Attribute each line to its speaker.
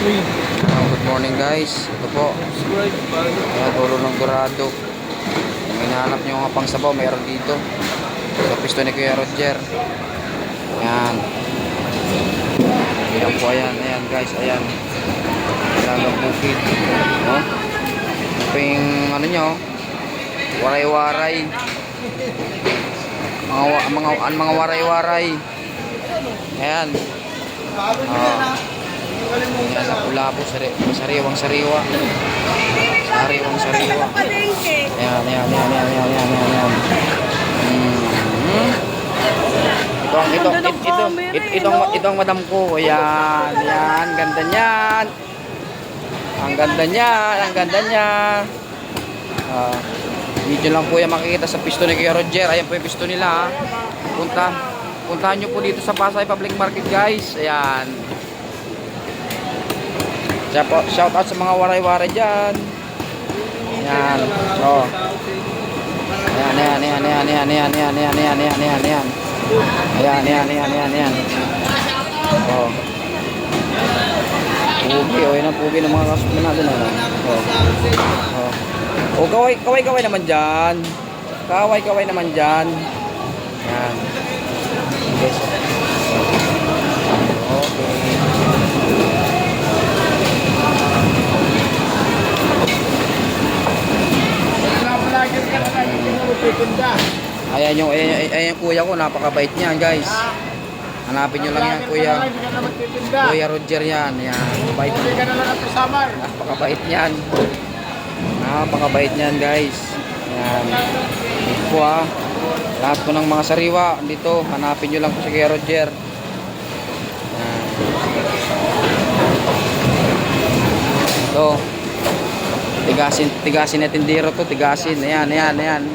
Speaker 1: Good morning guys. Ito po. Ayan, ulo ng dorado. Kung hinahanap nyo nga pang sabaw, mayroon dito. Sa pisto ni Kuya Roger. Ayan. Ayan po, ayan. Ayan guys, ayan. Talagang bukid. Oh. Ito yung ano nyo. Waray-waray. Mga waray-waray. Ayan. Ayan, lapu-lapu, sariwang sariwa. Sariwang sariwa. Ayan, ayan, ayan, ayan, ayan, ayan, ayan. Ito ang madam ko. Ayan, ayan, ganda niyan. Ang ganda niyan, ang ganda niya. Video lang po yan makikita sa pisto ni Kuya Roger. Ayan po yung pisto nila. Puntahan nyo po dito sa Pasay Public Market guys. Ayan. Shout out sa mga waray-waray dyan. Ayan. So. Ayan, ayan, ayan, ayan, ayan, ayan, ayan, ayan, ayan, ayan, ayan, ayan. Ayan, ayan, ayan, ayan, ayan. Oh. Pugi, oh, yan ang pugi ng mga kasunan natin. Oh. Oh. Oh, kaway naman dyan. Kaway naman dyan. Ayan. Okay. Ayan yung kuya ko, napakabait niyan guys. Hanapin nyo lang yan Kuya Roger yan. Ayan, napakabait niyan. Napakabait niyan guys. Ayan. Ito po lahat po ng mga sariwa dito, hanapin nyo lang po si Kuya Roger. Ayan. Ito. Tigasin na tindero to, tigasin. Ayan, ayan, ayan.